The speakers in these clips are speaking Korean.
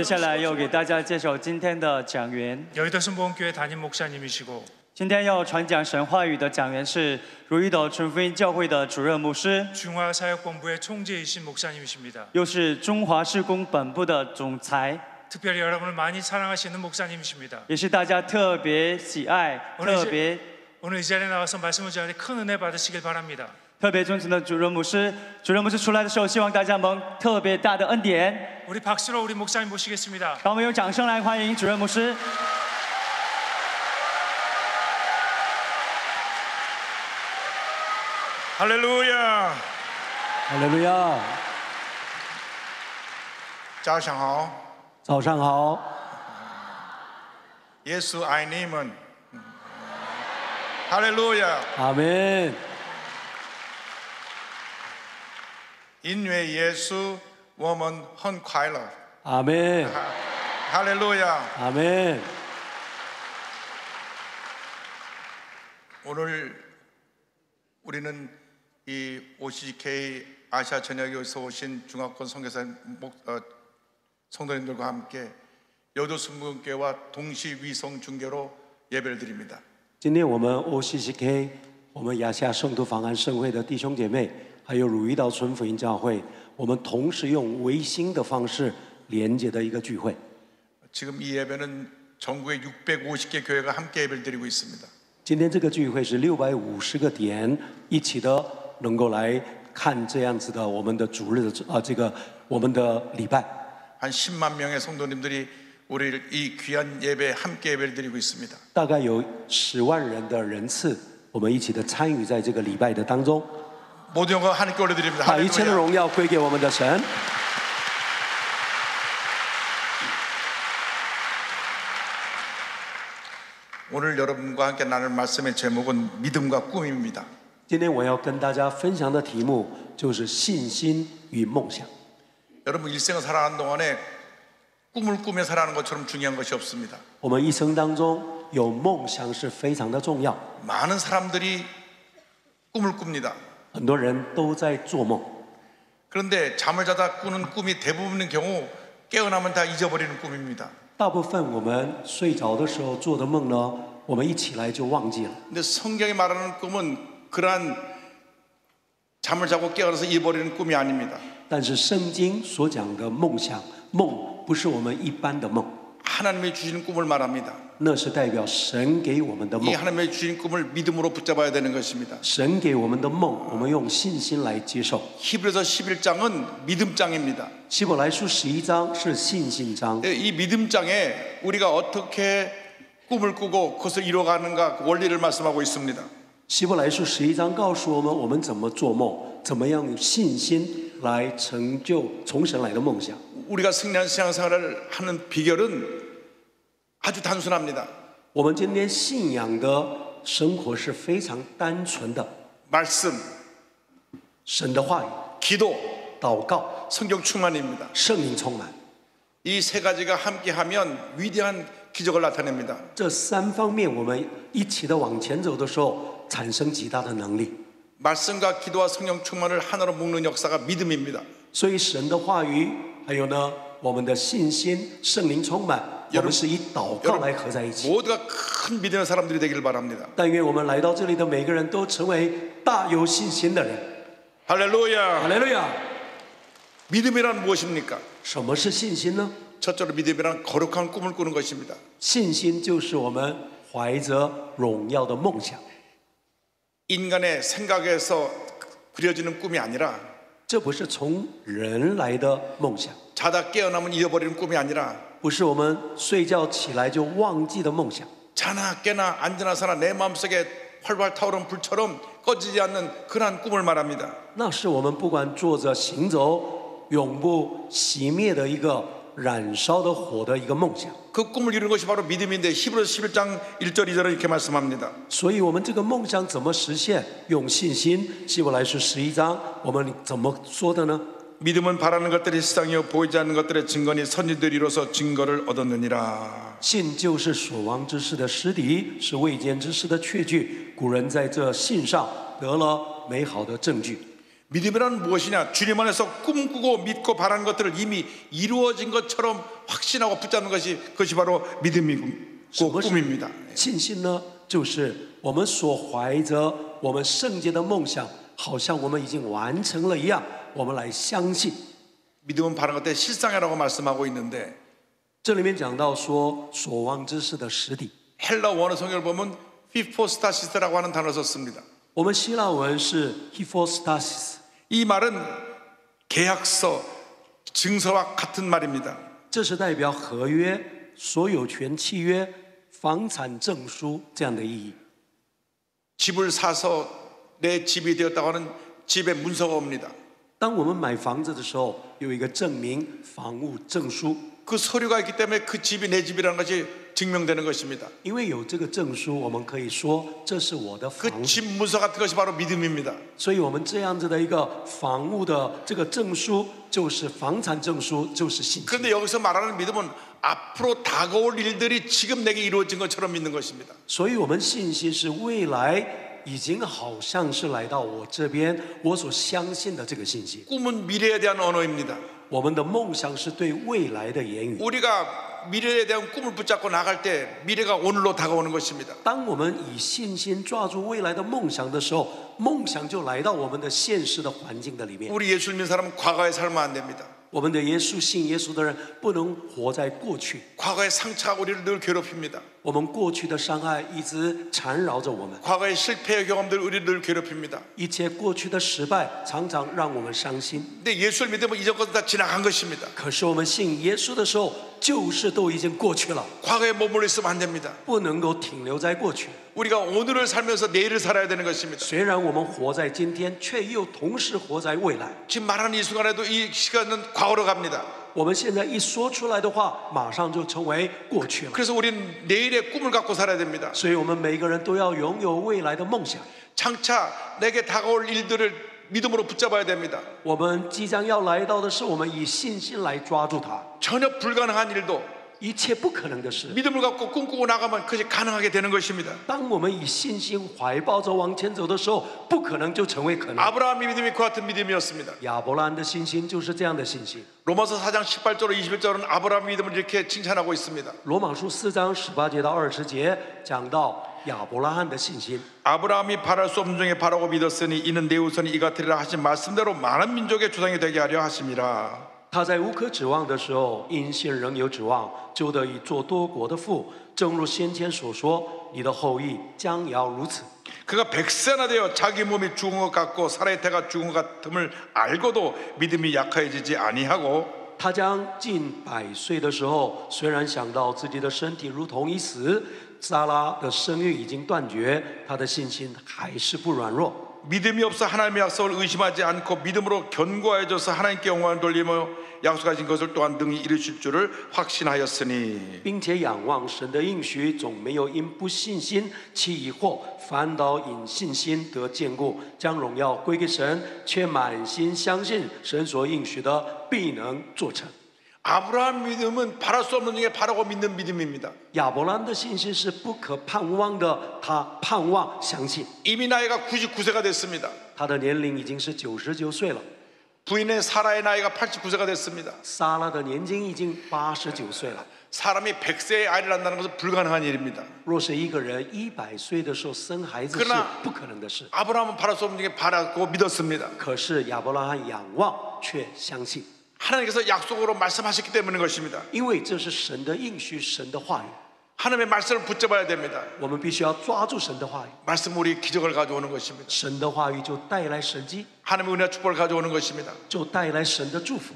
接下来要给大家介绍今天的讲员。 여의도 순복음교회 담임 목사님이시고 今天要传讲神话语的讲员是如意岛纯福音教会的主任牧师， 중화사역본부의 총재이신 목사님이십니다. 又是中华事工本部的总裁， 특별히 여러분을 많이 사랑하시는 목사님이십니다. 也是大家特别喜爱、特别 오늘 이 자리에 나와서 말씀을 전하니 큰 은혜 받으시길 바랍니다. 特别尊崇的主任牧师。主任牧师出来的时候，希望大家蒙特别大的恩典。 우리 박수로 우리 목사님 모시겠습니다. 让我们用掌声来欢迎主任牧师。 할렐루야. 哈利路亚，早上好，早上好， 예수 아이님은 할렐루야. 阿门。 因为耶稣，我们很快乐。阿门， 할렐루야. 阿门。 오늘 우리는 이 OCK 아시아 전역에서 오신 중화권 선교사 성도님들과 함께 여의도 순복음교회와 동시 위성 중계로 예배를 드립니다. 今天我们 OCCK， 我们亚夏圣徒访安盛会的弟兄姐妹，还有汝矣岛纯福音教会，我们同时用微星的方式连接的一个聚会。 지금 이 예배는 전국의 650개 교회가 함께 예배를 드리고 있습니다. 今天这个聚会是650个点一起的，能够来看这样子的我们的主日的这个我们的礼拜。 한 10만 명의 성도님들이 우리 이 귀한 예배에 함께 예배를 드리고 있습니다. 大概有10万人的人次，我们一起的参与在这个礼拜的当中， 모든 영광 하나님께 올려드립니다. 把一切的 할렐루야. 荣耀归给我们的神。 오늘 여러분과 함께 나눌 말씀의 제목은 믿음과 꿈입니다. 今天我要跟大家分享的题目就是信心与梦想。 여러분 일생을 살아가는 동안에 꿈을 꾸며 살아가는 것처럼 중요한 것이 없습니다. 我们一生当中有梦想是非常的重要， 많은 사람들이 꿈을 꿉니다. 很多人都在做梦， 그런데 잠을 자다 꾸는 꿈이 대부분의 경우 깨어나면 다 잊어버리는 꿈입니다. 大部分我们睡着的时候做的梦呢，我们一起来就忘记了。 근데 성경이 말하는 꿈은 그러한 잠을 자고 깨어나서 잊어버리는 꿈이 아닙니다. 但是圣经所讲的梦想，梦不是我们一般的梦， 하나님이 주시는 꿈을 말합니다. 那是代表神给我们的 이 梦。 하나님이 주신 꿈을 믿음으로 붙잡아야 되는 것입니다. 神给我们的梦，我们用信心来接受。 히브리서 11장은 믿음장입니다. 希伯来书11章是信心章， 이 믿음장에 우리가 어떻게 꿈을 꾸고 그것을 이뤄가는가 그 원리를 말씀하고 있습니다. 希伯来书11章告诉我们，我们怎么做梦，怎么样用信心来成就从神来的梦想。 우리가 승리한 신앙생활을 하는 비결은 아주 단순합니다. 我们今天信仰的生活是非常单纯的， 말씀, 神的话语、 기도, 祷告、 성경 충만입니다. 圣灵充满， 이 세 가지가 함께하면 위대한 기적을 나타냅니다. 这三方面我们一起的往前走的时候，产生极大的能力。 말씀과 기도와 성령 충만을 하나로 묶는 역사가 믿음입니다. 所以神的话语，还有呢，我们的信心、圣灵充满，我们是以祷告来合在一起。 모두가 큰 믿음의 사람들이 되기를 바랍니다. 但愿我们来到这里的每个人都成为大有信心的人。 할렐루야. 哈利路亚！ 믿음이란 무엇입니까? 什么是信心呢？ 첫째로 믿음이란 거룩한 꿈을 꾸는 것입니다. 信心就是我们怀着荣耀的梦想， 인간의 생각에서 그려지는 꿈이 아니라 这不是从人来的梦想， 자다 깨어나면 잊어버리는 꿈이 아니라 不是我们睡觉起来就忘记的梦想， 자나 깨나 앉으나 서나 내 마음속에 활발 타오르는 불처럼 꺼지지 않는 그러한 꿈을 말합니다. 那是我们不管坐着行走，永不熄灭的一个燃烧的火的一个梦想。 그 꿈을 이루는 것이 바로 믿음인데 히브리서 11장 1절 2절은 이렇게 말씀합니다. 所以我们这个梦想怎么实现？用信心。希伯来书11章，我们怎么说的呢？ 믿음은 바라는 것들이 실상이요 보이지 않는 것들의 증거니 선지들이 이로써 증거를 얻었느니라. 信就是所望之事的实底，是未见之事的确据。古人在这信上得了美好的证据。 믿음이란 무엇이냐? 주님 안에서 꿈꾸고 믿고 바라는 것들을 이미 이루어진 것처럼 확신하고 붙잡는 것이 그것이 바로 믿음이고 꿈입니다. 信心呢，就是我们所怀着我们圣洁的梦想，好像我们已经完成了一样，我们来相信。 믿음은 바라는 것에 실상이라고 말씀하고 있는데 这里面讲到说所望之事的实底， 헬라 원어 성경을 보면 히포스타시스라고 하는 단어를 썼습니다. 我们希腊文是 hypostasis， 이 말은 계약서, 증서와 같은 말입니다. 这是代表合约、所有权契约、房产证书这样的意义。 집을 사서 내 집이 되었다고 하는 집의 문서가 옵니다. 当我们买房子的时候，有一个证明房屋证书， 그 서류가 있기 때문에 그 집이 내 집이라는 것이 증명되는 것입니다. 因为有这个证书，我们可以说这是我的 그 房子。 집 문서 같은 것이 바로 믿음입니다. 所以我们这样子的一个房屋的这个证书，就是房产证书，就是信心。 그런데 여기서 말하는 믿음은 앞으로 다가올 일들이 지금 내게 이루어진 것처럼 믿는 것입니다. 所以我们信心是未来已经好像是来到我这边，我所相信的这个信心。 꿈은 미래에 대한 언어입니다. 我们的梦想是对未来的言语。 우리가 미래에 대한 꿈을 붙잡고 나갈 때 미래가 오늘로 다가오는 것입니다. 当我们以信心抓住未来的梦想的时候，梦想就来到我们的现实的环境的里面。 우리 예수 믿는 사람은 과거에 살면 안 됩니다. 我们的耶稣信耶稣的人不能活在过去， 과거의 상처가 우리를 늘 괴롭힙니다. 我们过去的伤害一直缠绕着我们， 과거의 실패의 경험들 우리를 늘 괴롭힙니다. 一切过去的失败常常让我们伤心。 근데 예수를 믿으면 이전 것은 다 지나간 것입니다. 可是我们信耶稣的时候，旧事都已经过去了， 과거에 머물러 있으면 안 됩니다. 不能够停留在过去。 우리가 오늘을 살면서 내일을 살아야 되는 것입니다. 虽然我们活在今天，却又同时活在未来。 지금 말하는 이 순간에도 이 시간은 과거로 갑니다. 我们现在一说出来的话，马上就成为过去了。 그래서 우리는 내일의 꿈을 갖고 살아야 됩니다. 所以我们每个人都要拥有未来的梦想。 장차 내게 다가올 일들을 믿음으로 붙잡아야 됩니다. 我们即将要来到的是，我们以信心来抓住它。 전혀 불가능한 일도 一切不可能的事， 믿음을 갖고 꿈꾸고 나가면 그것이 가능하게 되는 것입니다. 当我们以信心怀抱着往前走的时候，不可能就成为可能。 아브라함의 믿음이 그 같은 믿음이었습니다. 亚伯拉罕的信心就是这样的信心。 로마서 4장 18절로 21절은 아브라함의 믿음을 이렇게 칭찬하고 있습니다. 罗马书4章18节到20节讲到亚伯拉罕的信心。 아브라함이 바랄 수 없는 중에 바라고 믿었으니 이는 내 후손이 이같으리라 하신 말씀대로 많은 민족의 조상이 되게 하려 하심이라. 他在无可指望的时候，因信仍有指望，就得以做多国的父。正如先前所说，你的后裔将要如此。 그가 100세나 되어 자기 몸이 죽은 것 같고 사라의 태가 죽은 것 같음을 알고도 믿음이 약해지지 아니하고 他将近100岁的时候，虽然想到自己的身体如同已死，撒拉的生育已经断绝，他的信心还是不软弱。 믿음이 없어 하나님의 약속을 의심하지 않고 믿음으로 견고해져서 하나님께 영광을 돌리며 약속하신 것을 또한 능히 이루실 줄을 확신하였으니 并且仰望神的应许，总没有因不信心起疑惑，反倒因信心得坚固，将荣耀归给神，却满心相信神所应许的必能做成。 아브라함 믿음은 바랄 수 없는 중에 바라고 믿는 믿음입니다. 亚伯兰的信心是不可盼望的，他盼望相信。 이미 나이가 99세가 됐습니다. 他的年龄已经是99岁了， 부인의 사라의 나이가 89세가 됐습니다. 撒拉的年纪已经89岁了。 사람이 100세에 아이를 낳는다는 것은 불가능한 일입니다. 若是一个人100岁的时候生孩子是 그러나 不可能的事， 아브라함은 바랄 수 없는 중에 바라고 믿었습니다. 可是亚伯拉罕仰望却相信， 하나님께서 약속으로 말씀하셨기 때문인 것입니다. 因为这是神的应许，神的话语， 하나님의 말씀을 붙잡아야 됩니다. 我们必须要抓住神的话语。 말씀 우리 기적을 가져오는 것입니다. 神的话语就带来神迹， 하나님의 은혜와 축복을 가져오는 것입니다. 就带来神的祝福。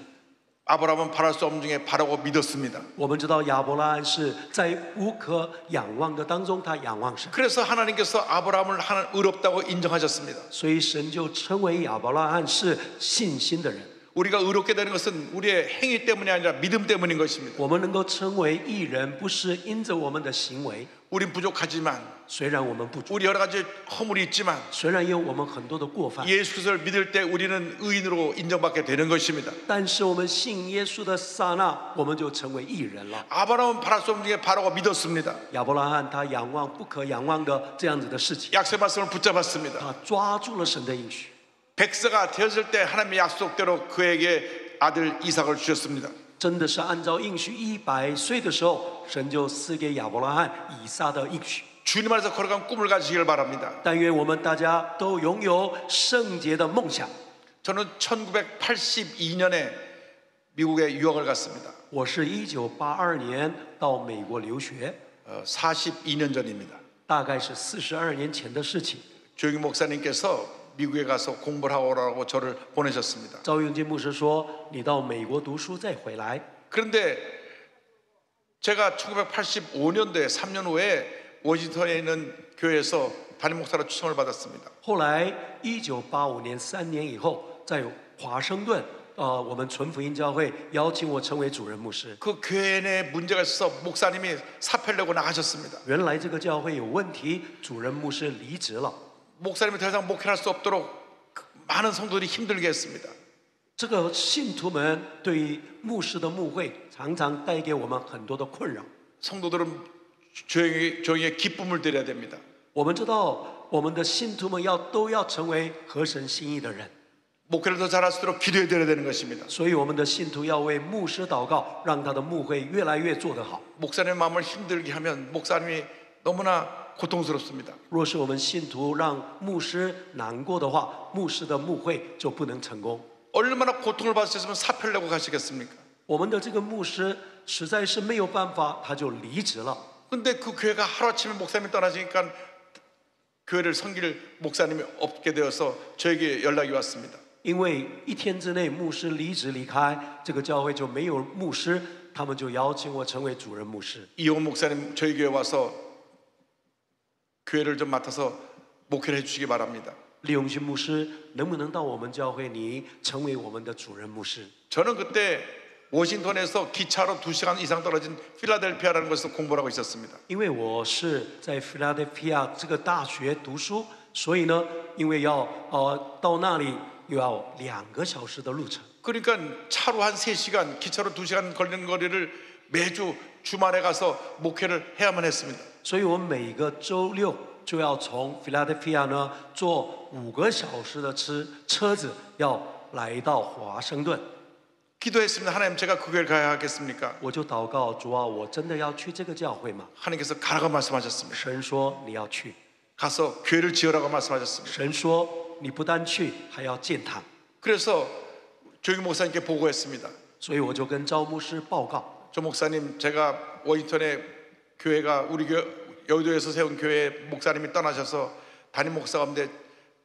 아브라함은 바랄 수 없는 중에 바라고 믿었습니다. 我们知道亚伯拉罕是在无可仰望的当中，他仰望神， 그래서 하나님께서 아브라함을 하나님 의롭다고 인정하셨습니다. 所以神就称为亚伯拉罕是信心的人。 우리가 의롭게 되는 것은 우리의 행위 때문이 아니라 믿음 때문인 것입니다. 我们能够称为义人，不是因着我们的行为， 우린 부족하지만 虽然我们不足， 우리 여러 가지 허물이 있지만 虽然有我们很多的过犯， 예수 그리스도를 믿을 때 우리는 의인으로 인정받게 되는 것입니다. 但是我们信耶稣的刹那，我们就成为义人了。 아브라함은 바랄 수 없는 중에 바라고 믿었습니다. 亚伯拉罕他仰望不可仰望的这样子的事情， 약속의 말씀을 붙잡았습니다. 他抓住了神的应许。 100세가 되었을 때 하나님의 약속대로 그에게 아들 이삭을 주셨습니다. 真的是按照应许100岁的时候，神就赐给亚伯拉罕以撒的应许。 주님 안에서 걸어간 꿈을 가지시길 바랍니다. 但愿我们大家都拥有圣洁的梦想。 저는 1982년에 미국에 유학을 갔습니다. 我是1982年到美国留学， 42년 전입니다. 大概是42年前的事情。 조영기 목사님께서 미국에 가서 공부를 하고 오라고 저를 보내셨습니다. 赵永金牧师说：“你到美国读书再回来。” 그런데 제가 1985년도에 3년 후에 워싱턴에 있는 교회에서 담임 목사로 추천을 받았습니다. 后来1985年3年以后，在华盛顿，我们纯福音教会邀请我成为主任牧师。 그 교회 내 문제가 있어서 목사님이 사표를 내고 나가셨습니다. 原来这个教会有问题，主任牧师离职了。 목사님이 더 이상 목회할 수 없도록 많은 성도들이 힘들게 했습니다. 这个信徒们对于牧师的牧会，常常带给我们很多的困扰。 성도들은 조용히 기쁨을 드려야 됩니다. 我们知道，我们的信徒们都要成为合神心意的人， 목회를 더 잘할 수 있도록 기도해 드려야 되는 것입니다. 所以我们的信徒要为牧师祷告，让他的牧会越来越做得好。 목사님의 마음을 힘들게 하면 목사님이 너무나 고통스럽습니다. 若是我们信徒让牧师难过的话，牧师的牧会就不能成功。 얼마나 고통을 받으셨으면 사표를 내고 가시겠습니까? 我们的这个牧师实在是没有办法，他就离职了。 근데 그 교회가 하루아침에 목사님이 떠나시니까 교회를 섬길 목사님이 없게 되어서 저에게 연락이 왔습니다. 因为一天之内牧师离职离开，这个教会就没有牧师，他们就邀请我成为主任牧师。 이용훈 목사님 저희 교회 와서 교회를 좀 맡아서 목회를 해주시기 바랍니다. 李永勋牧师能不能到我们教会里成为我们的主任牧师？ 저는 그때 워싱턴에서 기차로 2시간 이상 떨어진 필라델피아라는 곳에서 공부를 하고 있었습니다. 因为我是在 Philadelphia 这个大学读书，所以呢，因为要到那里又要2个小时的路程。 그러니까 차로 한 3시간, 기차로 2시간 걸리는 거리를 매주 주말에 가서 목회를 해야만 했습니다. 所以我每个周六就要从 Philadelphia 呢坐5个小时的车子，要来到华盛顿。 기도했습니다. 하나님 제가 그 교회를 가야 하겠습니까? 我就祷告主啊，我真的要去这个教会吗？ 하나님께서 가라고 말씀하셨습니다. 神说你要去， 가서 교회를 지으라고 말씀하셨습니다. 神说你不但去，还要建堂。 그래서 조기 목사님께 보고했습니다. 所以我就跟赵牧师报告， 조 목사님 제가 워싱턴에 교회가 우리 여의도에서 세운 교회 목사님이 떠나셔서 담임 목사 가운데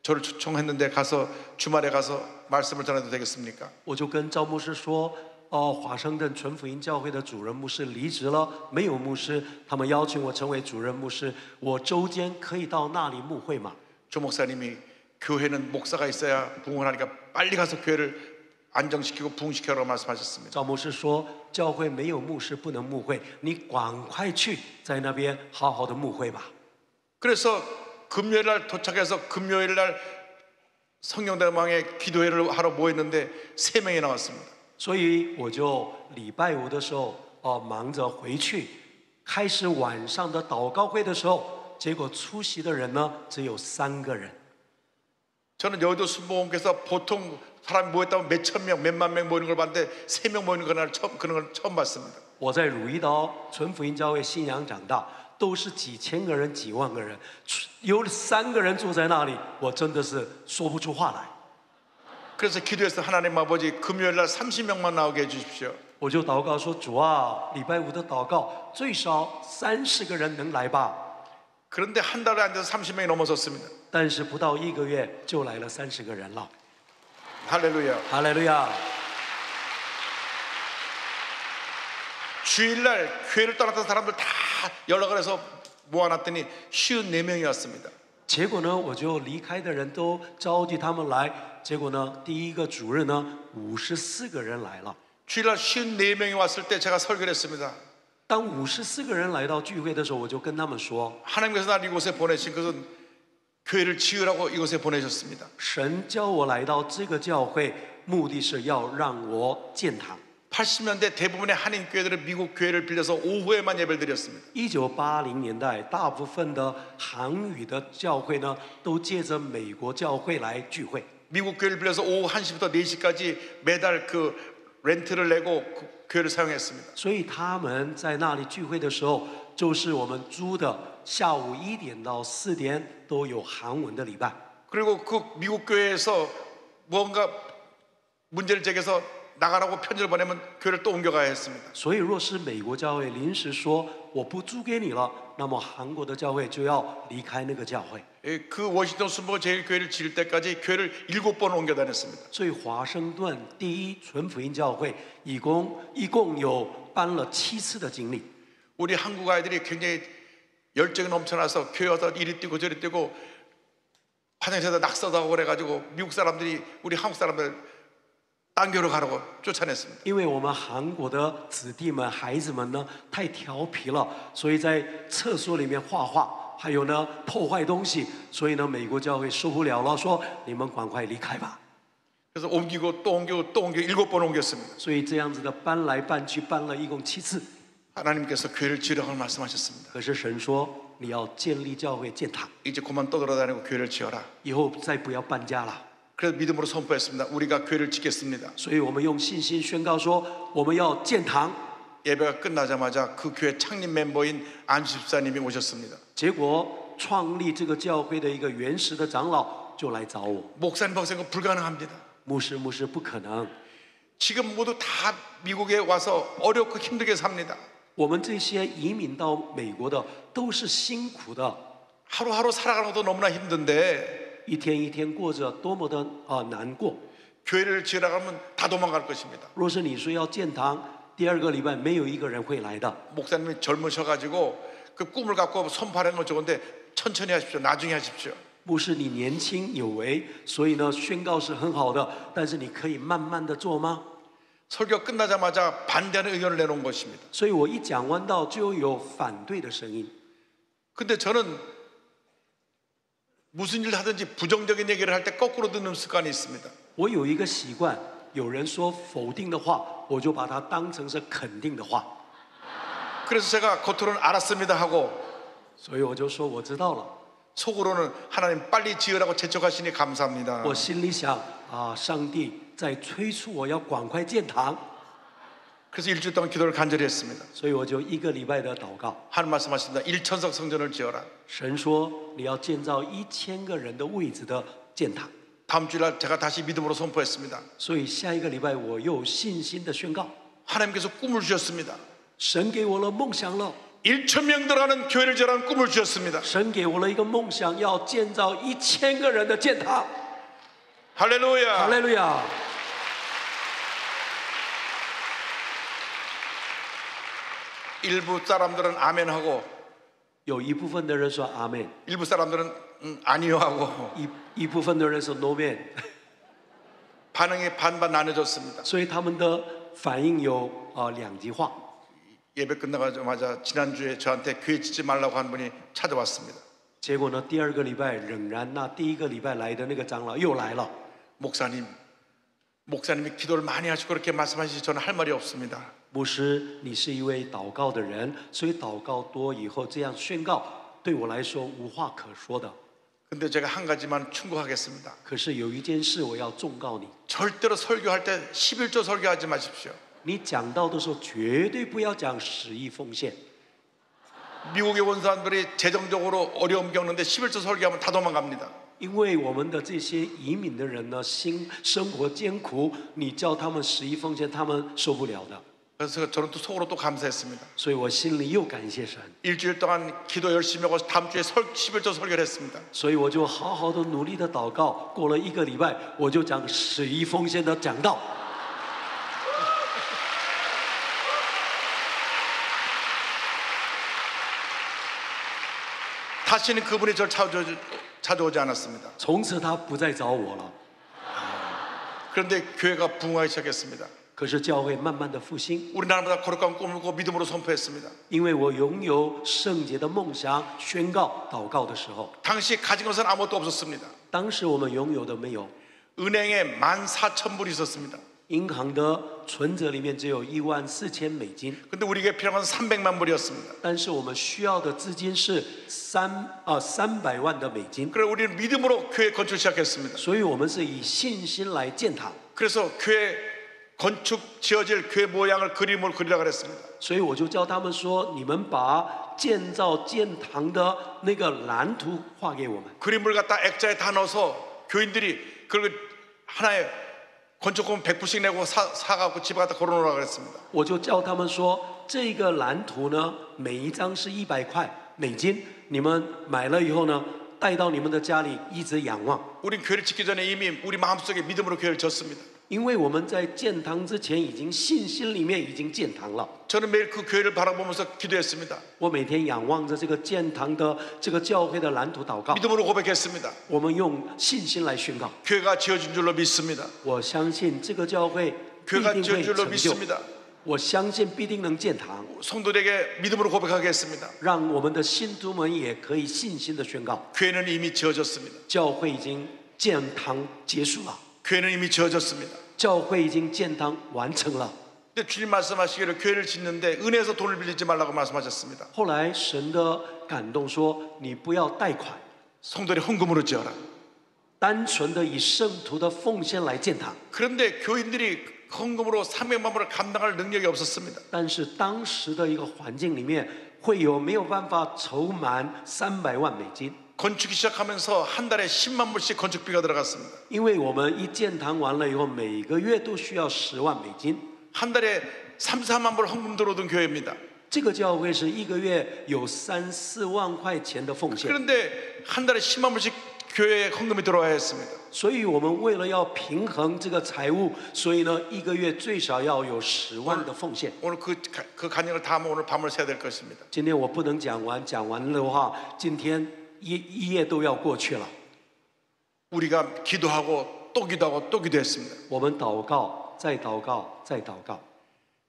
저를 초청했는데 가서 주말에 가서 말씀을 전해도 되겠습니까? 我就跟赵牧师说，华盛顿纯福音教会的主任牧师离职了，没有牧师，他们邀请我成为主任牧师，我周间可以到那里牧会吗？ 조 목사님이 교회는 목사가 있어야 부흥을 하니까 빨리 가서 교회를 안정시키고 부흥시키라고 말씀하셨습니다. 赵牧师说，教会没有牧师不能牧会，你赶快去，在那边好好的牧会吧。 그래서 금요일 날 도착해서 금요일 날 성령대망의 기도회를 하러 모였는데 3명이 나왔습니다. 所以我就礼拜5的时候，忙着回去，开始晚上的祷告会的时候，结果出席的人呢只有3个人。 저는 여의도 순복음께서 보통 사람이 모였다면 몇천 명, 몇만 명 모이는 걸 봤는데 3명 모이는 그런 걸 처음 봤습니다. 我在汝矣岛纯福音教会信仰长大，都是几千个人、几万个人，有3个人坐在那里，我真的是说不出话来。 그래서 기도해서 하나님 아버지 금요일 날 30명만 나오게 해주십시오. 我就祷告说：“主啊，礼拜5的祷告最少30个人能来吧。” 그런데 한 달에 앉아서 30명이 넘어섰습니다. 但是不到1个月就来了30个人了。 할렐루야. 哈利路亚！ 주일날 교회를 떠났던 사람들 다 연락을 해서 모아놨더니 54명이 왔습니다. 结果呢，我就离开的人都召集他们来，结果呢，第一个主日呢，54个人来了。 주일날 54명이 왔을 때 제가 설교를 했습니다. 当54个人来到聚会的时候，我就跟他们说， 하나님께서 날 이곳에 보내신 것은 교회를 지으라고 이곳에 보내셨습니다. 神叫我来到这个教会，目的是要让我建堂。 80년대 대부분의 한인 교회들은 미국 교회를 빌려서 오후에만 예배를 드렸습니다. 1980年代，大部分的韩语的教会呢，都借着美国教会来聚会。 미국 교회를 빌려서 오후 1시부터 4시까지 매달 그 렌트를 내고 그 교회를 사용했습니다. 所以他们在那里聚会的时候，就是我们租的下午1点到4点都有韩文的礼拜。 그리고 그 미국 교회에서 뭔가 문제를 제기해서 나가라고 편지를 보내면 교회를 또 옮겨가야 했습니다. 所以，若是美国教会临时说我不租给你了，那么韩国的教会就要离开那个教会。 그 워싱턴 순복음 제일교회를 지을 때까지 교회를 7번 옮겨 다녔습니다. 所以，华盛顿第一纯福音教会一共有搬了7次的经历。 우리 한국 아이들이 굉장히 열정이 넘쳐나서 교회 와서 이리 뛰고 저리 뛰고 화장실에서 낙서도 하고 그래가지고 미국 사람들이 우리 한국 사람들 딴 교회로 가라고 쫓아냈습니다. 因为我们韩国的子弟们、孩子们呢太调皮了，所以在厕所里面画画，还有呢破坏东西，所以呢美国教会受不了了，说你们赶快离开吧。 그래서 옮기고 또 옮기고 또 옮기고 7번 옮겼습니다. 所以这样子的搬来搬去，搬了一共7次。 하나님께서 교회를 지으라고 말씀하셨습니다. 可是神说你要建立教会建堂， 이제 그만 떠돌아다니고 교회를 지어라. 以后再不要搬家了。 그래서 믿음으로 선포했습니다. 우리가 교회를 짓겠습니다. 所以我们用信心宣告说我们要建堂。 예배가 끝나자마자 그 교회 창립 멤버인 안집사님이 오셨습니다. 结果创立这个教会的一个原始的长老就来找我， 목사님 박사님 불가능합니다. 牧师不可能， 지금 모두 다 미국에 와서 어렵고 힘들게 삽니다. 我们这些移民到美国的都是辛苦的， 하루하루 살아가는 것도 너무나 힘든데 一天一天过着多么的难过。 교회를 지으라고 하면 다 도망갈 것입니다. 若是你说要建堂，第2个礼拜没有一个人会来的。 목사님이 젊으셔가지고 그 꿈을 갖고 선포하는 건 좋은데 천천히 하십시오. 나중에 하십시오. 牧师你年轻有为，所以呢宣告是很好的，但是你可以慢慢的做吗？ 설교 끝나자마자 반대하는 의견을 내놓은 것입니다. 所以我一讲完道就有反对的声音。 근데 저는 무슨 일 하든지 부정적인 얘기를 할 때 거꾸로 듣는 습관이 있습니다. 我有一个习惯，有人说否定的话，我就把它当成是肯定的话， 그래서 제가 겉으로는 알았습니다 하고 所以我就说我知道了。 속으로는 하나님 빨리 지으라고 재촉하시니 감사합니다. 我心里想上帝在催促我要赶快建堂， 그래서 일주일 동안 기도를 간절히 했습니다. 所以我就1个礼拜的祷告。 하나님 말씀하십니다. 1천석 성전을 지어라. 神说你要建造1000个人的位置的建堂， 다음 주일날 제가 다시 믿음으로 선포했습니다. 所以下一个礼拜我又有信心的宣告， 하나님께서 꿈을 주셨습니다. 神给我了梦想了， 1,000명 들어가는 교회를 지으라는 꿈을 주셨습니다. 神给我了一个梦想，要建造1000个人的建堂。 할렐루야. 哈利路亚！ 일부 사람들은 아멘하고 有一部分的人说阿门， 일부 사람들은 아니요 하고 一部分的人说 no man， 반응이 반반 나눠졌습니다. 所以他们的反应有2极化。 예배 끝나자마자 지난주에 저한테 교회 짓지 말라고 한 분이 찾아왔습니다. 结果呢，第2个礼拜仍然那第1个礼拜来的那个长老又来了。 목사님이 기도를 많이 하시고 그렇게 말씀하시지 저는 할 말이 없습니다. 牧师，你是一位祷告的人，所以祷告多以后这样宣告，对我来说无话可说的。 근데 제가 한 가지만 충고하겠습니다. 可是有一件事我要忠告你， 절대로 설교할 때 11조 설교하지 마십시오. 你讲道的时候绝对不要讲10亿奉献。 미국에 온 사람들이 재정적으로 어려움 겪는데 11조 설교하면 다 도망갑니다. 因为我们的这些移民的人呢，生活艰苦，你叫他们10亿奉献，他们受不了的。 그래서 저는 또 속으로 또 감사했습니다. 所以我心里又感谢神， 일주일 동안 기도 열심히 하고 다음 주에 11조 설교를 했습니다. 所以我就好好的努力的祷告。过了1个礼拜，我就讲10亿奉献的讲道。 다시는 그분이 저를 찾아오지 않았습니다. 从此他不再找我了。 그런데 교회가 부흥하기 시작했습니다. 可是教会慢慢的复兴， 우리나라보다 거룩한 꿈을 꾸고 믿음으로 선포했습니다. 因为我拥有圣洁的梦想，宣告祷告的时候， 당시 가진 것은 아무것도 없었습니다. 当时我们拥有的没有， 은행에 14,000불이 있었습니다. 银行的存折里面只有14000美金， 근데 우리에게 필요한 건 300만 불이었습니다. 但是我们需要的资金是300万的美金， 그래서 우리는 믿음으로 교회 건축을 시작했습니다. 所以我们是以信心来建堂。 그래서 교회 건축 지어질 교회 모양을 그림을 그리라 그랬습니다. 所以我就教他们说，你们把建造建堂的那个蓝图画给我们。 그림을 갖다 액자에 다 넣어서 교인들이 그걸 하나의 건축금 100불씩 내고 사갖고 집에 갖다 걸어놓으라 그랬습니다. 我就教他们说，这个蓝图呢，每一张是100块美金，你们买了以后呢，带到你们的家里一直仰望。 우린 교회를 짓기 전에 이미 우리 마음속에 믿음으로 교회를 졌습니다. 因为我们在建堂之前，已经信心里面已经建堂了。 저는 매일 그 교회를 바라보면서 기도했습니다. 我每天仰望着这个建堂的这个教会的蓝图祷告， 믿음으로 고백했습니다. 我们用信心来宣告。 교회가 지어진 줄로 믿습니다. 我相信这个教会必 교회가 定 지어진 会 줄로 成就， 믿습니다. 我相信必定能建堂， 성도들에게 믿음으로 고백하겠습니다. 让我们的信徒们也可以信心的宣告， 교회는 이미 지어졌습니다. 教会已经建堂结束了， 교회는 이미 지어졌습니다. 教会已经建堂完成了。 근데 주님 말씀하시기를 교회를 짓는데 은혜에서 돈을 빌리지 말라고 말씀하셨습니다. 后来神的感动说，你不要贷款， 성도들이 헌금으로 지어라. 单纯的以圣徒的奉献来建堂。 그런데 교인들이 헌금으로 300만 불을 감당할 능력이 없었습니다. 但是当时的一个环境里面，会有没有办法筹满300万美金？ 건축이 시작하면서 한 달에 10만 불씩 건축비가 들어갔습니다. 因为我们一建堂完了以后，每个月都需要10万美金。 한 달에 3, 4만 불 헌금 들어오던 교회입니다. 这个教会是一个月有3、4万块钱的奉献， 그런데 한 달에 10만 불씩 교회에 헌금이 들어와야 했습니다. 所以我们为了要平衡这个财务，所以呢，一个月最少要有10万的奉献。 오늘 그 간증을 다 하면 오늘 밤을 새야 될 것입니다. 今天我不能讲完，讲完的话，今天一夜都要过去了。 우리가 기도하고 또 기도하고 또 기도했습니다. 我们祷告，再祷告，再祷告。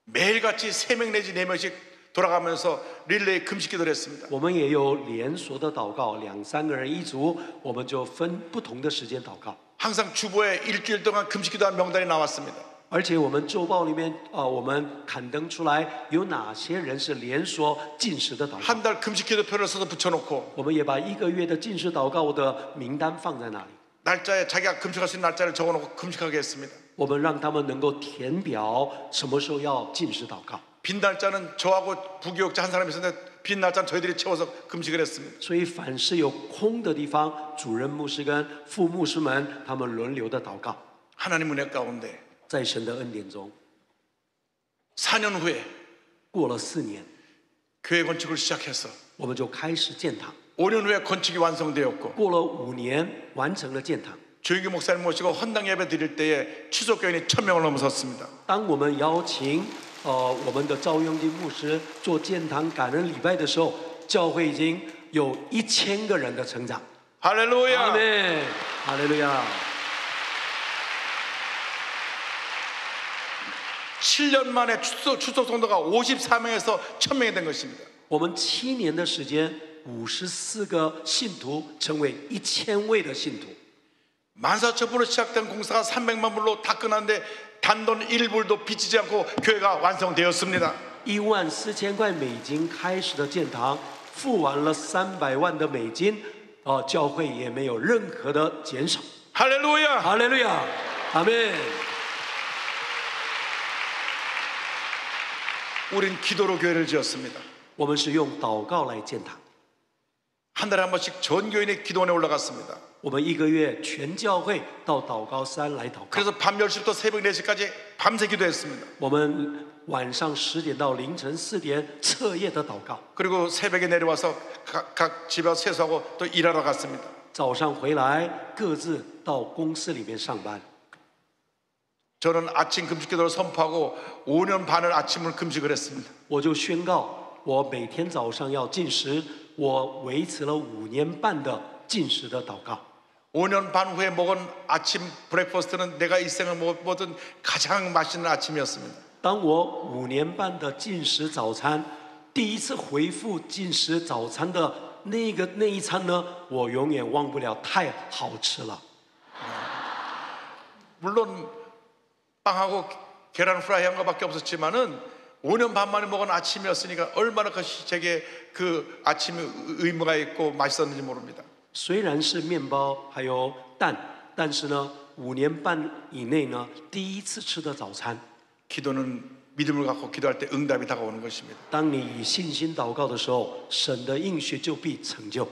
매일같이 3명 내지 4명씩 돌아가면서 릴레이 금식 기도를 했습니다. 我们也有连锁的祷告，2、3个人一组，我们就分不同的时间祷告。 항상 주보에 일주일 동안 금식 기도한 명단이 나왔습니다. 而且我们周报里面我们刊登出来有哪些人是连锁禁食的祷告。 한 달 금식 기도표를 써서 붙여놓고 我们也把一个月的禁食祷告的名单放在那里。 날짜에 자기가 금식할 수 있는 날짜를 적어놓고 금식하게 했습니다. 我们让他们能够填表，什么时候要禁食祷告。 빈 날짜는 저하고 부교육자 한 사람이 있었는데 빈 날짜는 저희들이 채워서 금식을 했습니다. 所以凡是有空的地方，主任牧师跟副牧师们他们轮流的祷告。 하나님 은혜 가운데 在神的恩典中， 4년 후에 过了4年， 교회 건축을 시작해서 我们就开始建堂。 5년 후에 건축이 완성되었고 过了5年，完成了建堂。 조영기 목사님 모시고 헌당 예배 드릴 때에 추석 교인이 1000명을 넘어섰습니다. 当我们邀请我们的赵永金牧师做建堂感恩礼拜的时候，教会已经有1000个人的成长。 할렐루야. 阿门，哈利路亚。 7년 만에 추석 성도가 54명에서 1000명이 된 것입니다. 我们7年的时间，54个信徒成为1000位的信徒。 14,000불로 시작된 공사가 300만 불로 다 끝났는데 단돈 1불도 빚지지 않고 교회가 완성되었습니다. 14000块美金开始的建堂，付完了300万的美金，教会也没有任何的减少。 할렐루야. 哈利路亚，阿门。 우린 기도로 교회를 지었습니다. 我们是用祷告来建堂。 한 달에 한 번씩 전 교인이 기도원에 올라갔습니다. 我们一个月全教会到祷告山来祷告。 그래서 밤 10시부터 새벽 4시까지 밤새 기도했습니다. 我们晚上10点到凌晨4点彻夜的祷告。 그리고 새벽에 내려와서 각 집에 와서 세수하고 또 일하러 갔습니다. 早上回来各自到公司里面上班。 저는 아침 금식 기도를 선포하고 5년 반을 아침을 금식을 했습니다. 我就宣告，我每天早上要禁食，我维持了5年半的禁食的祷告。 5년 반 후에 먹은 아침 브렉퍼스트는 내가 이 생을 먹은 가장 맛있는 아침이었습니다. 当我5年半的禁食早餐，第一次回复禁食早餐的那一餐呢，我永远忘不了，太好吃了。 물론 빵하고 계란 후라이 한 거밖에 없었지만은 5년 반 만에 먹은 아침이었으니까 얼마나 그 제게 그 아침 의무가 있고 맛있었는지 모릅니다. 虽然是面包还有蛋，但是呢，5年半以内呢，第一次吃的早餐。 기도는 믿음을 갖고 기도할 때 응답이 다가오는 것입니다. 当你以信心祷告的时候，神的应许就必成就。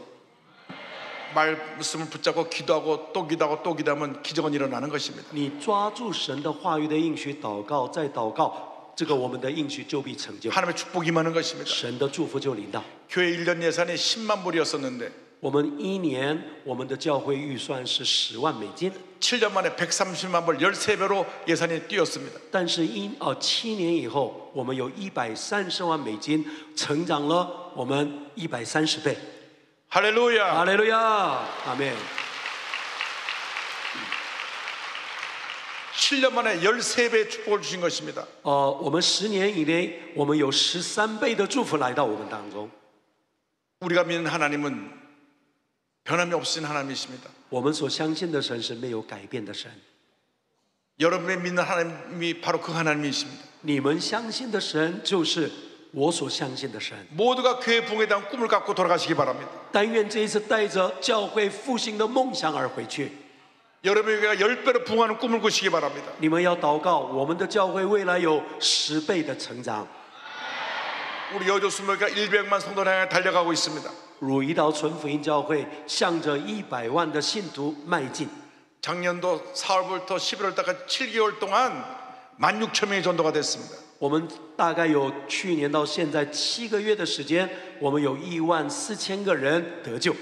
말씀을 붙잡고 기도하고 또 기도하고 또 기도하면 기적은 일어나는 것입니다. 你抓住神的话语的应许，祷告再祷告，这个我们的应许就必成就， 하나님의 축복이 임하는 것입니다. 神的祝福就临到。 교회 1년 예산이 10만 불이었었는데 我们1年我们的教会预算是10万美金， 7년 만에 130만 불 13배로 예산이 뛰었습니다. 但是7年以后，我们有130万美金，成长了我们130倍。 할렐루야. 哈利路亚，阿门。 7년 만에 13배의 축복을 주신 것입니다. 我们10年以内，我们有13倍的祝福来到我们当中。 우리가 믿는 하나님은 변함이 없으신 하나님이십니다. 我们所相信的神是没有改变的神， 여러분이 믿는 하나님이 바로 그 하나님이십니다. 你们相信的神就是我所相信的神。 모두가 교회 부흥에 대한 꿈을 갖고 돌아가시기 바랍니다. 但愿这一次带着教会复兴的梦想而回去。 여러분의 교회가 10배로 부흥하는 꿈을 꾸시기 바랍니다. 你们要祷告，我们的教会未来有10倍的成长。 우리 여주 수목회가 100만 성도를 향해 달려가고 있습니다. 汝怡岛纯福音教会向着100万的信徒迈进。 작년도 4월부터 11월 달까지 7개월 동안 16,000명이 전도가 됐습니다. 我们大概有去年到现在7个月的时间，我们有14000个人得救。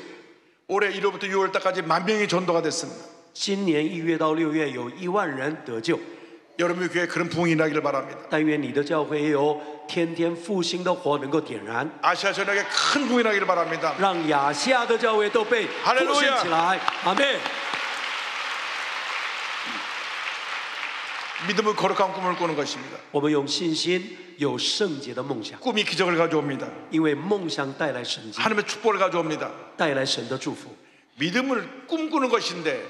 올해 1월부터 6월 달까지 10,000명이 전도가 됐습니다. 今年1月到6月有1万人得救。 여러분의 교회에 그런 부흥이 일어나기를 바랍니다. 但愿你的教会也有天天复兴的火能够点燃， 아시아 전역에 큰 부흥이 일어나기를 바랍니다. 让亚细亚的教会都被复兴起来。阿门。 믿음은 거룩한 꿈을 꾸는 것입니다. 我们用信心有圣洁的梦想， 꿈이 기적을 가져옵니다. 因为梦想带来神迹， 하나님의 축복을 가져옵니다. 带来神的祝福。 믿음을 꿈꾸는 것인데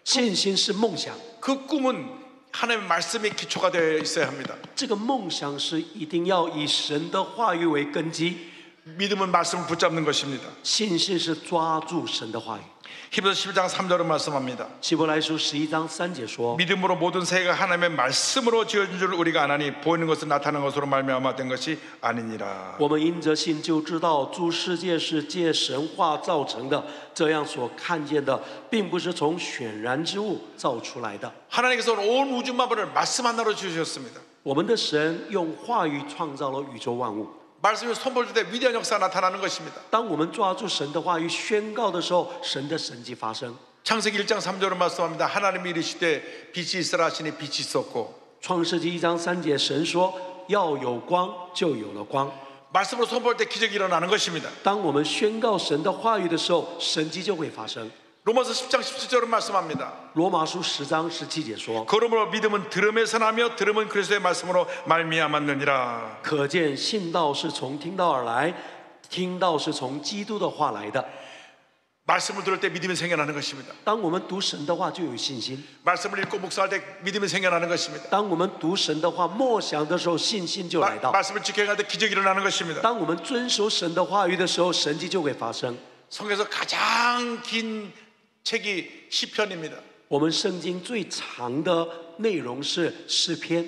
信心是梦想， 그 꿈은 하나님의 말씀이 기초가 되어 있어야 합니다. 这个梦想是一定要以神的话语为根基， 믿음은 말씀을 붙잡는 것입니다. 信心是抓住神的话语。 히브리서 11장 3절은 말씀합니다. 希伯来书11章3节说： 믿음으로 모든 세계가 하나님의 말씀으로 지어진 줄 우리가 아나니 보이는 것은 나타나는 것으로 말미암아 된 것이 아니니라. 我们因着信就知道诸世界是借神话造成的，这样所看见的并不是从显然之物造出来的。 하나님께서 온 우주 만물을 말씀 하나로 지으셨습니다. 我们的神用话语创造了宇宙万物。 말씀이 선포될 때 위대한 역사가 나타나는 것입니다. 当我们抓住神的话语宣告的时候，神的神迹发生。 창세기 1장 3절은 말씀합니다. 하나님이 이르시되 빛이 있으라 하시니 빛이 있었고. 创世纪1章3节，神说要有光，就有了光。 말씀으로 선포할 때 기적이 일어나는 것입니다. 当我们宣告神的话语的时候，神迹就会发生。 로마서 10장 17절은 말씀합니다. 罗马书10章17节说： 그러므로 믿음은 들음에서 나며 들음은 그리스도의 말씀으로 말미암았느니라. 可见信道是从听道而来，听道是从基督的话来的。 말씀을 들을 때 믿음이 생겨나는 것입니다. 当我们读神的话，就有信心； 말씀을 읽고 묵상할 때 믿음이 생겨나는 것입니다. 当我们读神的话，默想的时候，信心就来到； 말씀을 지켜갈 때 기적이 일어나는 것입니다. 当我们遵守神的话语的时候，神迹就会发生。 성경에서 가장 긴 책이 시편입니다. 我们圣经最长的内容是诗篇，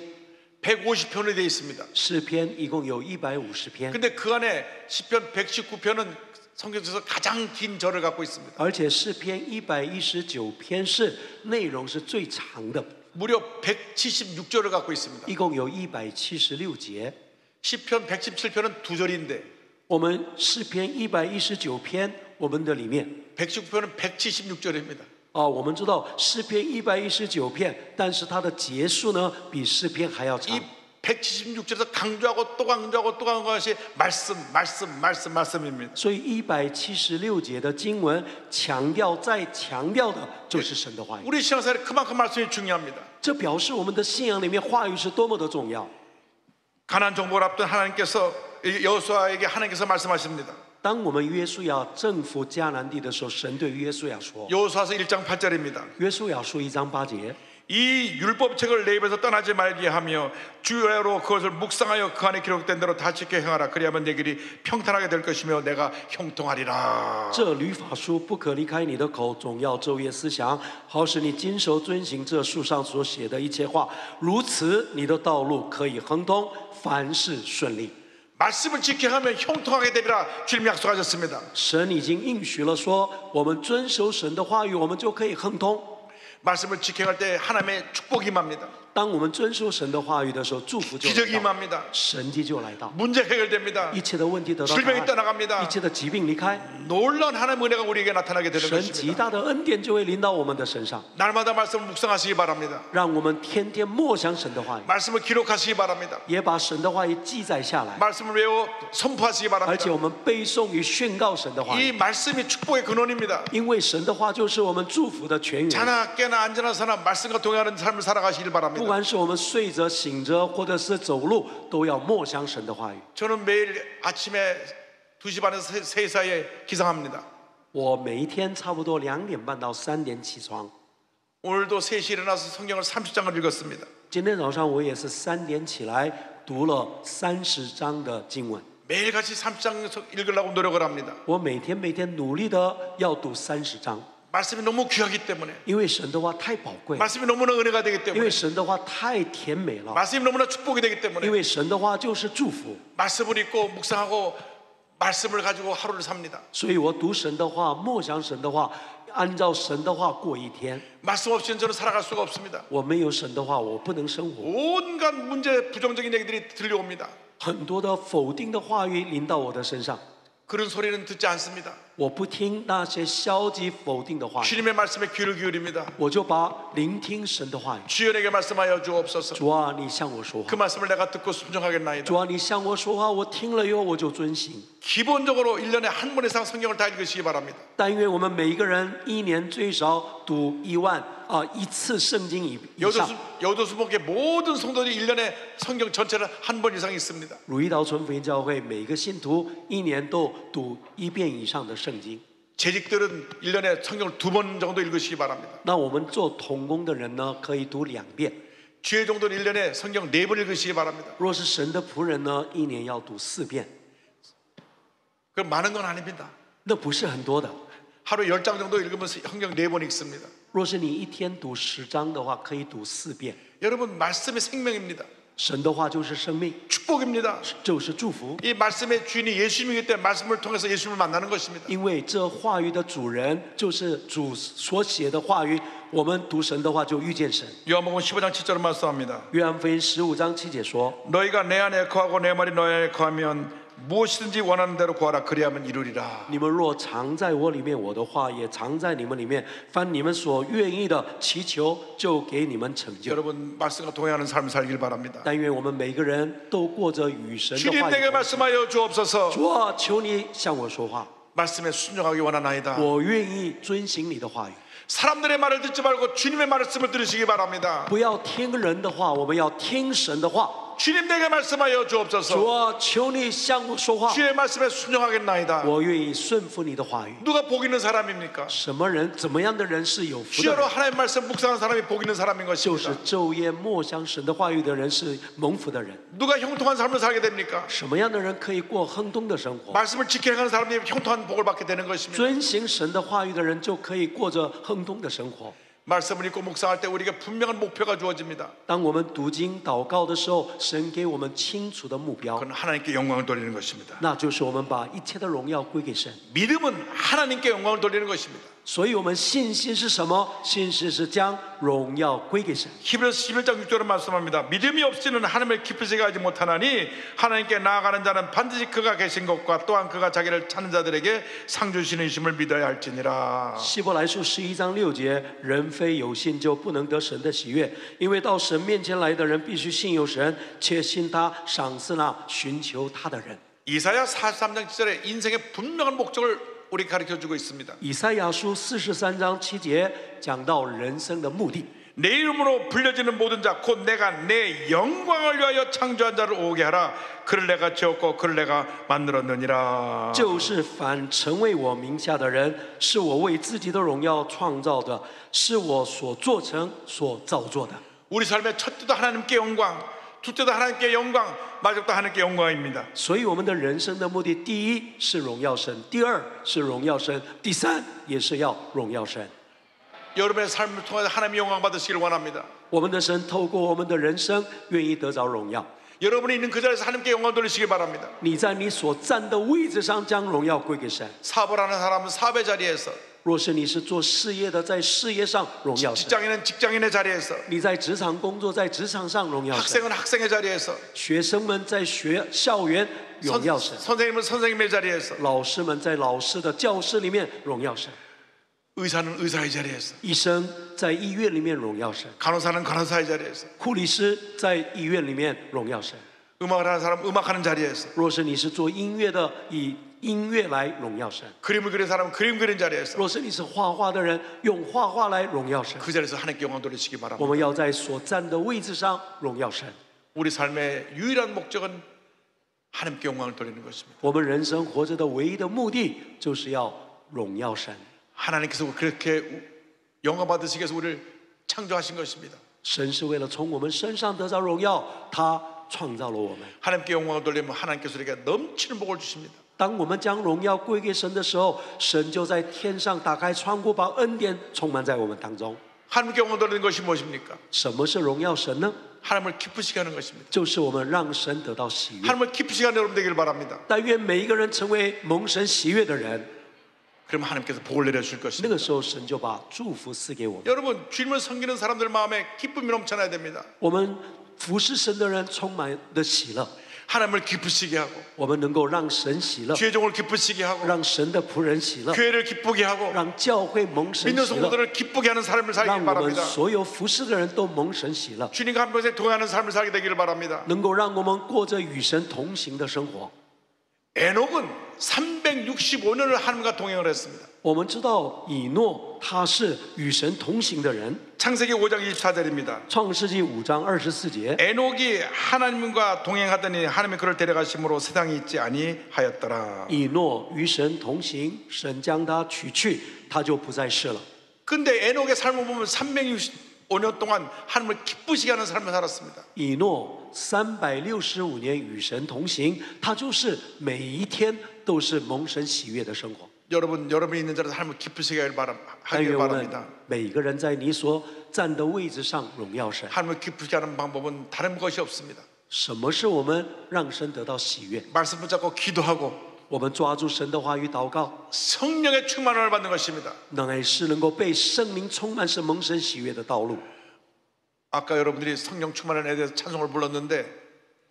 150편이 되어 있습니다. 诗篇一共有150篇， 근데 그 안에 시편 119편은 성경에서 가장 긴 절을 갖고 있습니다. 而且诗篇119篇是内容是最长的， 무려 176절을 갖고 있습니다. 一共有176节。 시편 117편은 2절인데 我们诗篇119篇，我们的里面 119편은 176절입니다. 我们知道诗篇119篇，但是它的结束呢，比诗篇还要长。 이 176절에서 강조하고 또 강조하고 또 강조하는 것이 말씀입니다. 所以176节的经文强调再强调的就是神的话语。 우리 신앙생활에 그만큼 말씀이 중요합니다. 这表示我们的信仰里面话语是多么的重要。 가나안 정복을 앞둔 하나님께서 여호수아에게 하나님께서 말씀하십니다. 当我们约书亚征服迦南地的时候，神对约书亚说， 여호수아서 1장 8절입니다. 约书亚书1章8节， 이 율법책을 내 입에서 떠나지 말게 하며 주야로 그것을 묵상하여 그 안에 기록된 대로 다 지켜 행하라. 그리하면 내 길이 평탄하게 될 것이며 내가 형통하리라. 这律法书不可离开你的口，总要昼夜思想，好使你谨守遵行这书上所写的一切话。如此，你的道路可以亨通，凡事顺利。 말씀을 지켜 하면 형통하게 되리라. 주님 약속하셨습니다. 神已经应许了说，我们遵守神的话语，我们就可以亨通。 말씀을 지켜갈 때 하나님의 축복이 임합니다. 当我们遵守神的话语的时候，祝福就 기적이 来到， 임합니다. 神迹就来到， 문제 해결됩니다. 一切的问题得到答 질병이 案， 떠나갑니다. 一切的疾病离开， 놀라운 하나님의 은혜가 우리에게 나타나게 되는 神极 것입니다. 大的恩典就会临到我们的身上， 날마다 말씀을 묵상하시기 바랍니다. 让我们天天默想神的话语， 말씀을 기록하시기 바랍니다. 也把神的话语记载下来， 말씀을 외워 선포하시기 而且 바랍니다. 我们背诵与宣告神的话 이 语， 말씀이 축복의 근원입니다. 因为神的话就是我们祝福的泉源。 자나 깨나 앉으나 서나 말씀과 동행하는 삶을 살아가시길 不 바랍니다. 管是我们睡着、醒着，或者是走路，都要默想神的话语。 저는 매일 아침에 2시 반에서 3시 사이에 기상합니다. 我每一天差不多2点半到3点起床。 오늘도 3시 일어나서 성경을 30장을 읽었습니다. 今天早上我也是3点起来读了30章的经文。 매일같이 30장 읽으려고 노력을 합니다. 我每天努力的要读30章， 말씀이 너무 귀하기 때문에 因为神的话太宝贵， 말씀이 너무나 은혜가 되기 因 때문에 为神的话太甜美了， 말씀이 너무나 축복이 되기 因 때문에 为神的话就是祝福， 말씀을 읽고 묵상하고 말씀을 가지고 하루를 삽니다. 所以我读神的话，默想神的话，按照神的话过一天。 말씀 없이는 저는 살아갈 수가 없습니다. 我没有神的话，我不能生活。 온갖 문제 부정적인 얘기들이 들려옵니다. 很多的否定的话语临到我的身上， 그런 소리는 듣지 않습니다. 我不听那些消极否定的话语， 주님의 말씀에 귀를 기울입니다. 我就把聆听神的话语。 주연에게 말씀하여 주옵소서. 主啊，你向我说 그 话。 말씀을 내가 듣고 순종하겠나이다. 主啊，你向我说话，我听了以后我就遵行。 기본적으로 1년에 한 번 이상 성경을 다 읽으시기 바랍니다. 但愿我们每一个人一年最少读一次圣经以上。 여도수목의 모든 성도들이 1년에 성경 전체를 한 번 이상 읽습니다. 如意岛纯福音教会每个信徒一年都读1遍以上的圣经。 재직들은 1년에 성경을 2번 정도 읽으시기 바랍니다. 那我们做童工的人呢，可以读2遍。 주의 정도는 1년에 성경 4번 읽으시기 바랍니다. 若是神的仆人呢，一年要读4遍， 그럼 많은 건 아닙니다. 那不是很多的。 하루 10장 정도 읽으면 성경 4번 읽습니다. 若是你一天读10章的话，可以读4遍。 여러분 말씀의 생명입니다. 神的话就是生命， 축복입니다. 就是祝福。 이 말씀의 주인이 예수님이기 때문에 말씀을 통해서 예수님을 만나는 것입니다. 因为这话语的主人就是主所写的话语，我们读神的话就遇见神。 요한복음 15장 7절을 말씀합니다. 约翰福音15章7节说： 너희가 내 안에 거하고 내 말이 너희 안에 거하면 무엇이든지 원하는 대로 구하라. 그리하면 이루리라. 你们若常在我里面，我的话也常在你们里面。凡你们所愿意的，祈求就给你们成就。 여러분 말씀과 동행하는 삶을 살길 바랍니다. 但愿我们每个人都过着与神的 주님 话 내게 语。 말씀하여 주옵소서. 主啊，求你向我说话， 말씀에 순종하기 원하나이다. 我愿意遵行你的话语。 사람들의 말을 듣지 말고 주님의 말씀을 들으시기 바랍니다. 不要听人的话，我们要听神的话。 주님 내게 말씀하여 主 주옵소서. 啊，求你向我说话， 주의 말씀에 순종하겠나이다. 我愿意顺服你的话语。 누가 복 있는 사람입니까? 什么人，怎么样的人是有福的 주여로 人？ 하나님 말씀 묵상하는 사람이 복 있는 사람인 就是 것입니다. 昼夜默想神的话语的人是蒙福的人。 누가 형통한 삶을 살게 됩니까? 什么样的人可以过亨通的生活？ 말씀을 지켜가는 사람이 형통한 복을 받게 되는 것입니다. 遵行神的话语的人就可以过着亨通的生活。 말씀을 읽고 묵상할 때 우리에게 분명한 목표가 주어집니다. 当我们读经祷告的时候，神给我们清楚的目标， 그건 하나님께 영광을 돌리는 것입니다. 那就是我们把一切的荣耀归给神。 믿음은 하나님께 영광을 돌리는 것입니다. 所以，我们信心是什么？信心是将荣耀归给神。 히브리서 11장 6절은 말씀합니다. 믿음이 없이는 하나님을 깊이 가지 못하나니 하나님께 나아가는 자는 반드시 그가 계신 것과 또한 그가 자기를 찾는 자들에게 상 주시는 심을 믿어야 할지니라. 希伯来书11章6节，人非有信就不能得神的喜悦，因为到神面前来的人必须信有神，且信他赏赐那寻求他的人。 이사야 43장 7절에 인생의 분명한 목적을 우리 가르쳐주고 있습니다. 以赛亚书43章7节讲到人生的目的。내 이름으로 불려지는 모든 자 곧 내가 내 영광을 위하여 창조한 자를 오게 하라. 그를 내가 지었고 그를 내가 만들었느니라. 就是凡成为我名下的人，是我为自己的荣耀创造的，是我所做成、所造作的。 우리 삶의 첫 때도 하나님께 영광, 둘째도 하나님께 영광, 마지막도 하나님께 영광입니다. 所以我们的人生的目的，第一是荣耀神，第二是荣耀神，第三也是要荣耀神。 여러분의 삶을 통해서 하나님의 영광 받으시기를 원합니다. 我们的神透过我们的人生，愿意得着荣耀。 여러분이 있는 그 자리에서 하나님께 영광 돌리시기 바랍니다. 你在你所站的位置上，将荣耀归给神。 사업을 하는 사람은 사업의 자리에서, 若是你是做事业的，在事业上荣耀神； 직장인은 직장인의 자리에서, 你在职场工作，在职场上荣耀神； 학생은 학생의 자리에서, 学生们在校园荣耀神； 선생님은 선생님의 자리에서, 老师们在老师的教室里面荣耀神； 의사는 의사의 자리에서, 医生在医院里面荣耀神； 간호사는 간호사의 자리에서, 护理师在医院里面荣耀神。 음악을 하는 사람은 음악하는 자리에서, 若是你是做音乐的，以音乐来荣耀神； 그림을 그리는 사람은 그림 그리는 자리에서, 若是你是画画的人，用画画来荣耀神。 그 자리에서 하나님께 영광 돌리시기 我 바랍니다. 们要在所站的位置上荣耀神。 우리 삶의 유일한 목적은 하나님께 영광을 돌리는 것입니다. 我们人生活着的唯一的目的，就是要荣耀神。 하나님께서 그렇게 영광 받으시기 위해서 우리를 창조하신 것입니다. 神是为了从我们身上得着荣耀，他创造了我们。 하나님께 영광을 돌리면 하나님께서 우리에게 넘치는 복을 주십니다. 当我们将荣耀归给神的时候，神就在天上打开窗户，把恩典充满在我们当中。 하나님께 영광 돌리는 것이 무엇입니까? 什么是荣耀神呢？ 하나님을 기쁘시게 하는 것입니다. 就是我们让神得到喜悦。 하나님을 기쁘시게 하는 여러분 되기를 바랍니다. 但愿每一个人成为蒙神喜悦的人， 그러면 하나님께서 복을 내려주실 那 것입니다. 个时候神就把祝福赐给我们。 여러분 주님을 섬기는 사람들 마음에 기쁨이 넘쳐나야 됩니다. 我们服侍神的人充满的喜乐， 하나님을 기쁘시게 하고 我们能够让神喜乐， 주의 종을 기쁘시게 하고 让神的仆人喜乐， 교회를 기쁘게 하고 让教会蒙神 믿는 喜乐， 성도들을 기쁘게 하는 삶을 让 살기를 我们 바랍니다. 所有服侍的人都蒙神喜乐， 주님과 한 평생 동행하는 삶을 살게 되기를 바랍니다. 能够让我们过着与神同行的生活。 에녹은 365년을 하나님과 동행을 했습니다. 我们知道以诺他是与神同行的人， 창세기 5장 24절입니다. 创世纪5章24节， 에녹이 하나님과 동행하더니 하나님이 그를 데려가심으로 세상에 있지 아니하였더라. 以诺与神同行，神将他取去，他就不再世了。 근데 에녹의 삶을 보면 365년 동안 하나님을 기쁘시게 하는 삶을 살았습니다. 以诺365年与神同行，他就是每一天都是蒙神喜悦的生活。 여러분이 있는 자리에서 하나님을 기쁘시게 하길 但愿我们 바랍니다. 每个人在你所站的位置上荣耀神。 하나님을 기쁘시게 하는 방법은 다른 것이 없습니다. 什么是我们让神得到喜悦？ 말씀 붙잡고 기도하고 我们抓住神的话语祷告， 성령의 충만을 받는 것입니다. 乃是能够被圣灵充满，是蒙神喜悦的道路。 아까 여러분들이 성령 충만에 대해서 찬송을 불렀는데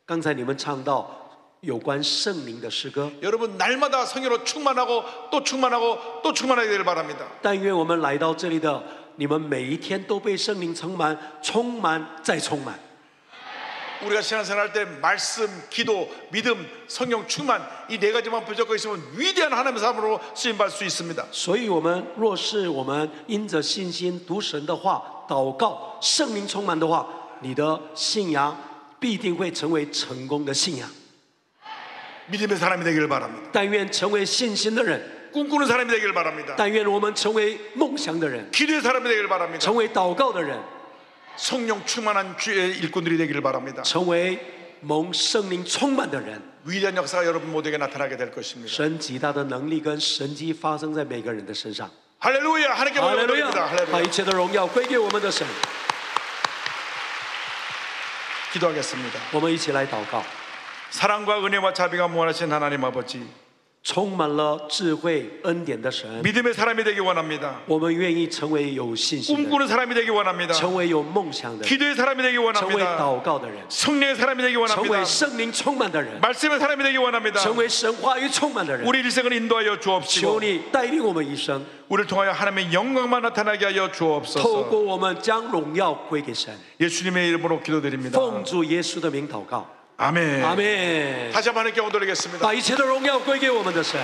刚才你们唱到有关圣灵的诗歌， 여러분 날마다 성령으로 충만하고 또 충만하고 또 충만하게 되길 바랍니다. 但愿我们来到这里的你们每一天都被圣灵充满，充满再充满。 우리가 신앙생활 할 때 말씀, 기도, 믿음, 성령 충만 이 네 가지만 붙잡고 있으면 위대한 하나님의 사람으로 쓰임받을 수 있습니다. 所以，我们若是我们因着信心读神的话、祷告、圣灵充满的话，你的信仰必定会成为成功的信仰。 믿음의 사람이 되기를 바랍니다. 但愿成为信心的人， 꿈꾸는 사람이 되기를 바랍니다. 但愿我们成为梦想的人， 기도의 사람이 되기를 바랍니다. 成为祷告的人， 성령 충만한 주의 일꾼들이 되기를 바랍니다. 成为蒙圣灵充满的人。 위대한 역사가 여러분 모두에게 나타나게 될 것입니다. 神极大的能力跟神迹发生在每个人的身上。 할렐루야! 하나님께 哈利 영광 路亚！ 돌립니다. 把 할렐루야! 一切的荣耀归给我们的神。 기도하겠습니다. 我们一起来祷告。 사랑과 은혜와 자비가 무한하신 하나님 아버지, 充满了智慧恩典的神， 믿음의 사람이 되기 원합니다. 我们愿意成为有信心的人， 꿈꾸는 사람이 되기 원합니다. 成为有梦想的人， 기도의 사람이 되기 成为 원합니다. 祷告的人， 성령의 사람이 되기 成 원합니다. 为圣灵充满的人， 말씀의 사람이 되기 원합니다. 成为神话语充满的人。 우리 일생을 인도하여 求 주옵시고 你带领我们一生， 우리를 통하여 하나님의 영광만 나타나게 하여 透 주옵소서. 过我们将荣耀归给神。 예수님의 이름으로 기도드립니다. 奉主耶稣的名祷告， 아멘. 阿门。 다시 한번 하나님께 영광 돌리겠습니다. 把一切的荣耀归给我们的神。